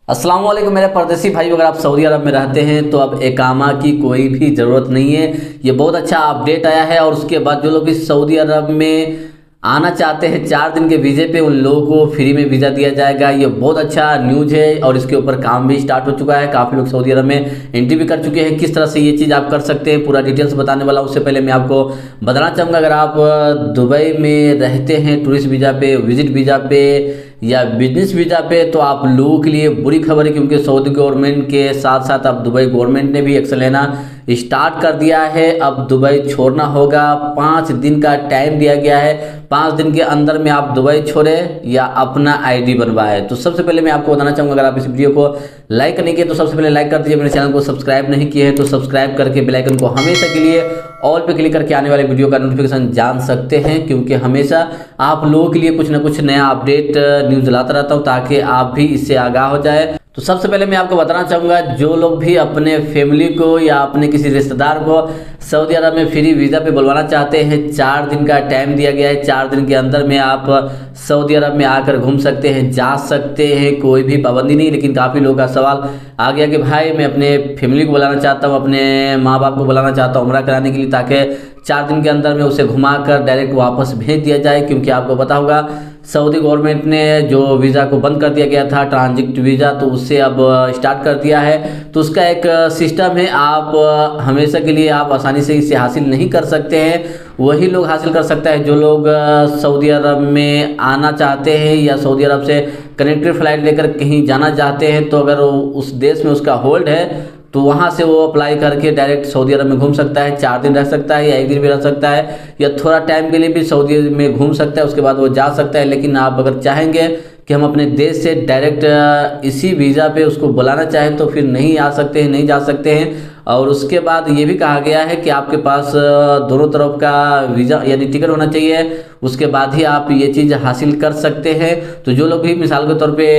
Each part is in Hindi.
अस्सलाम वालेकुम मेरे परदेसी भाई। अगर आप सऊदी अरब में रहते हैं तो अब इकामा की कोई भी ज़रूरत नहीं है। ये बहुत अच्छा अपडेट आया है। और उसके बाद जो लोग भी सऊदी अरब में आना चाहते हैं 4 दिन के वीज़े पे, उन लोगों को फ्री में वीज़ा दिया जाएगा। ये बहुत अच्छा न्यूज़ है और इसके ऊपर काम भी स्टार्ट हो चुका है। काफ़ी लोग सऊदी अरब में एंट्री भी कर चुके हैं। किस तरह से ये चीज़ आप कर सकते हैं पूरा डिटेल्स बताने वाला हूँ। उससे पहले मैं आपको बताना चाहूँगा, अगर आप दुबई में रहते हैं टूरिस्ट वीज़ा पे, विजिट वीज़ा पे या बिजनेस वीज़ा पे, तो आप लोगों के लिए बुरी खबर है, क्योंकि सऊदी गवर्नमेंट के साथ साथ अब दुबई गवर्नमेंट ने भी एक्शन लेना स्टार्ट कर दिया है। अब दुबई छोड़ना होगा। 5 दिन का टाइम दिया गया है। 5 दिन के अंदर में आप दुबई छोड़े या अपना आईडी बनवाए। तो सबसे पहले मैं आपको बताना चाहूँगा, अगर आप इस वीडियो को लाइक नहीं किए तो सबसे पहले लाइक कर दीजिए। मेरे चैनल को सब्सक्राइब नहीं किए हैं तो सब्सक्राइब करके बेल आइकन को हमेशा के लिए ऑल पे क्लिक करके आने वाले वीडियो का नोटिफिकेशन जान सकते हैं, क्योंकि हमेशा आप लोगों के लिए कुछ ना कुछ नया अपडेट न्यूज़ लाता रहता हूँ ताकि आप भी इससे आगाह हो जाए। तो सबसे पहले मैं आपको बताना चाहूँगा, जो लोग भी अपने फैमिली को या अपने किसी रिश्तेदार को सऊदी अरब में फ्री वीज़ा पे बुलवाना चाहते हैं, 4 दिन का टाइम दिया गया है। 4 दिन के अंदर में आप सऊदी अरब में आकर घूम सकते हैं, जा सकते हैं, कोई भी पाबंदी नहीं। लेकिन काफ़ी लोगों का सवाल आ गया कि भाई मैं अपने फैमिली को बुलाना चाहता हूँ, अपने माँ बाप को बुलाना चाहता हूँ उम्रा कराने के लिए, ताकि 4 दिन के अंदर में उसे घुमाकर डायरेक्ट वापस भेज दिया जाए। क्योंकि आपको पता होगा सऊदी गवर्नमेंट ने जो वीज़ा को बंद कर दिया गया था, ट्रांजिट वीज़ा, तो उससे अब स्टार्ट कर दिया है। तो उसका एक सिस्टम है, आप हमेशा के लिए आप आसानी से इसे हासिल नहीं कर सकते हैं। वही लोग हासिल कर सकता है जो लोग सऊदी अरब में आना चाहते हैं या सऊदी अरब से कनेक्टेड फ्लाइट लेकर कहीं जाना चाहते हैं। तो अगर उस देश में उसका होल्ड है तो वहाँ से वो अप्लाई करके डायरेक्ट सऊदी अरब में घूम सकता है। 4 दिन रह सकता है या 1 दिन भी रह सकता है, या थोड़ा टाइम के लिए भी सऊदी में घूम सकता है, उसके बाद वो जा सकता है। लेकिन आप अगर चाहेंगे कि हम अपने देश से डायरेक्ट इसी वीज़ा पे उसको बुलाना चाहें तो फिर नहीं आ सकते हैं, नहीं जा सकते हैं। और उसके बाद ये भी कहा गया है कि आपके पास दोनों तरफ का वीज़ा यानी टिकट होना चाहिए, उसके बाद ही आप ये चीज़ हासिल कर सकते हैं। तो जो लोग भी मिसाल के तौर पे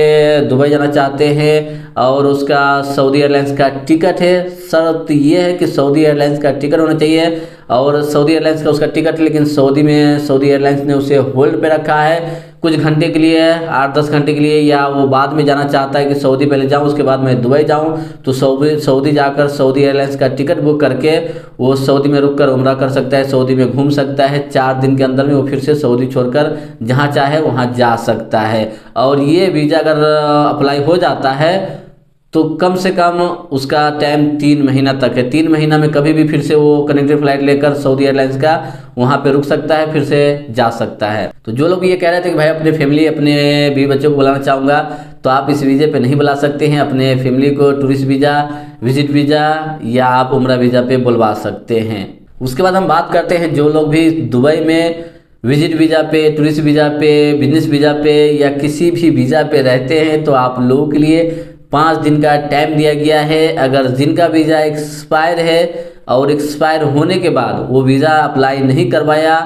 दुबई जाना चाहते हैं और उसका सऊदी एयरलाइंस का टिकट है, शर्त ये है कि सऊदी एयरलाइंस का टिकट होना चाहिए और सऊदी एयरलाइंस का उसका टिकट, लेकिन सऊदी एयरलाइंस ने उसे होल्ड पे रखा है कुछ घंटे के लिए, 8-10 घंटे के लिए, या वो बाद में जाना चाहता है कि सऊदी पहले जाऊं उसके बाद मैं दुबई जाऊं, तो सऊदी जाकर सऊदी एयरलाइंस का टिकट बुक करके वो सऊदी में रुककर उम्रा कर सकता है, सऊदी में घूम सकता है। 4 दिन के अंदर में वो फिर से सऊदी छोड़कर जहां चाहे वहां जा सकता है। और ये वीज़ा अगर अप्लाई हो जाता है तो कम से कम उसका टाइम 3 महीना तक है। 3 महीना में कभी भी फिर से वो कनेक्टेड फ्लाइट लेकर सऊदी एयरलाइंस का वहाँ पे रुक सकता है, फिर से जा सकता है। तो जो लोग ये कह रहे थे कि भाई अपने फैमिली, अपने बीवी बच्चों को बुलाना चाहूँगा, तो आप इस वीज़े पे नहीं बुला सकते हैं। अपने फैमिली को टूरिस्ट वीज़ा, विजिट वीज़ा या आप उम्रा वीज़ा पे बुलवा सकते हैं। उसके बाद हम बात करते हैं जो लोग भी दुबई में विजिट वीज़ा पे, टूरिस्ट वीज़ा पे, बिजनेस वीज़ा पे या किसी भी वीज़ा पे रहते हैं, तो आप लोगों के लिए 5 दिन का टाइम दिया गया है। अगर जिनका वीज़ा एक्सपायर है और एक्सपायर होने के बाद वो वीज़ा अप्लाई नहीं करवाया,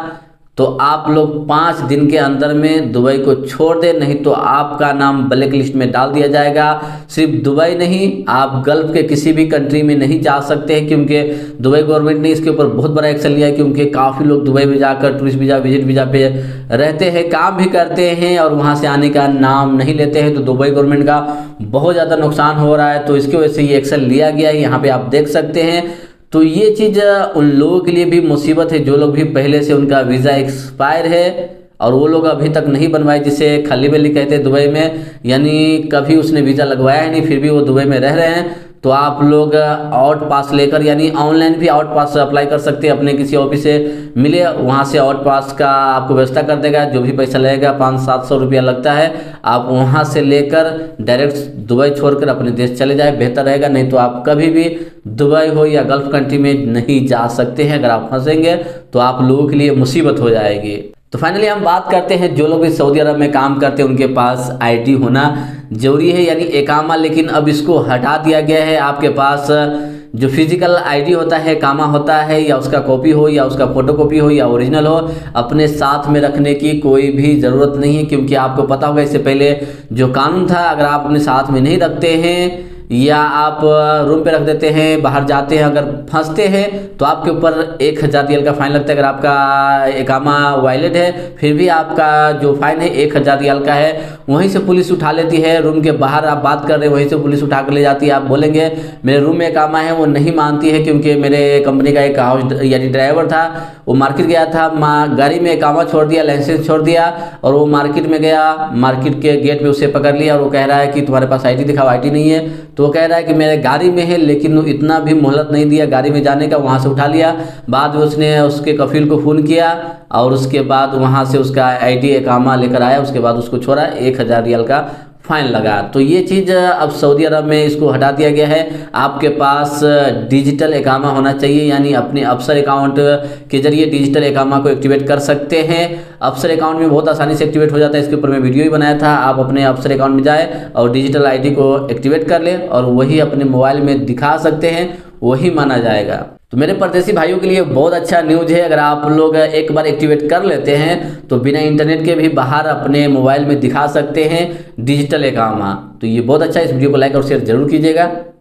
तो आप लोग 5 दिन के अंदर में दुबई को छोड़ दें, नहीं तो आपका नाम ब्लैक लिस्ट में डाल दिया जाएगा। सिर्फ दुबई नहीं, आप गल्फ के किसी भी कंट्री में नहीं जा सकते हैं, क्योंकि दुबई गवर्नमेंट ने इसके ऊपर बहुत बड़ा एक्शन लिया है। क्योंकि काफ़ी लोग दुबई में जाकर टूरिस्ट वीज़ा, विजिट वीज़ा पे रहते हैं, काम भी करते हैं और वहाँ से आने का नाम नहीं लेते हैं। तो दुबई गवर्नमेंट का बहुत ज़्यादा नुकसान हो रहा है, तो इसकी वजह से ये एक्शन लिया गया है। यहाँ पर आप देख सकते हैं। तो ये चीज़ उन लोगों के लिए भी मुसीबत है जो लोग भी पहले से उनका वीज़ा एक्सपायर है और वो लोग अभी तक नहीं बनवाए, जिसे खली बेली कहते हैं दुबई में, यानी कभी उसने वीज़ा लगवाया है नहीं, फिर भी वो दुबई में रह रहे हैं। तो आप लोग आउट पास लेकर, यानी ऑनलाइन भी आउट पास अप्लाई कर सकते हैं। अपने किसी ऑफिस से मिले, वहाँ से आउट पास का आपको व्यवस्था कर देगा। जो भी पैसा लगेगा 500-700 रुपया लगता है, आप वहाँ से लेकर डायरेक्ट दुबई छोड़कर अपने देश चले जाए, बेहतर रहेगा। नहीं तो आप कभी भी दुबई हो या गल्फ कंट्री में नहीं जा सकते हैं। अगर आप फंसेंगे तो आप लोगों के लिए मुसीबत हो जाएगी। तो फाइनली हम बात करते हैं, जो लोग भी सऊदी अरब में काम करते हैं उनके पास आईडी होना जरूरी है, यानी इकामा। लेकिन अब इसको हटा दिया गया है। आपके पास जो फिजिकल आईडी होता है, कामा होता है, या उसका कॉपी हो या उसका फोटोकॉपी हो या ओरिजिनल हो, अपने साथ में रखने की कोई भी ज़रूरत नहीं है। क्योंकि आपको पता होगा इससे पहले जो कानून था, अगर आप अपने साथ में नहीं रखते हैं या आप रूम पे रख देते हैं, बाहर जाते हैं, अगर फंसते हैं तो आपके ऊपर 1000 रियाल का फाइन लगता है। अगर आपका इकामा वैलिड है फिर भी आपका जो फाइन है 1000 रियाल का है। वहीं से पुलिस उठा लेती है, रूम के बाहर आप बात कर रहे हैं वहीं से पुलिस उठा कर ले जाती है। आप बोलेंगे मेरे रूम में इकामा है, वो नहीं मानती है क्योंकि मेरे कंपनी का एक हाउस यानी ड्राइवर था, वो मार्केट गया था, गाड़ी में इकामा छोड़ दिया, लाइसेंस छोड़ दिया और वो मार्केट में गया, मार्केट के गेट पे उसे पकड़ लिया और वो कह रहा है कि तुम्हारे पास आईडी दिखाओ, आईडी नहीं है। तो वो कह रहा है कि मेरे गाड़ी में है, लेकिन इतना भी मोहलत नहीं दिया गाड़ी में जाने का, वहाँ से उठा लिया। बाद में उसने उसके कफील को फ़ोन किया और उसके बाद वहाँ से उसका आईडी इकामा लेकर आया, उसके बाद उसको छोड़ा, 1000 रियाल का फाइन लगा। तो ये चीज़ अब सऊदी अरब में इसको हटा दिया गया है। आपके पास डिजिटल इकामा होना चाहिए, यानी अपने अफसर अकाउंट के जरिए डिजिटल इकामा को एक्टिवेट कर सकते हैं। अफसर अकाउंट में बहुत आसानी से एक्टिवेट हो जाता है, इसके ऊपर मैं वीडियो ही बनाया था। आप अपने अफसर अकाउंट में जाए और डिजिटल आईडी को एक्टिवेट कर लें और वही अपने मोबाइल में दिखा सकते हैं, वही माना जाएगा। तो मेरे परदेसी भाइयों के लिए बहुत अच्छा न्यूज़ है। अगर आप लोग एक बार एक्टिवेट कर लेते हैं तो बिना इंटरनेट के भी बाहर अपने मोबाइल में दिखा सकते हैं डिजिटल इकामा। तो ये बहुत अच्छा है, इस वीडियो को लाइक और शेयर जरूर कीजिएगा।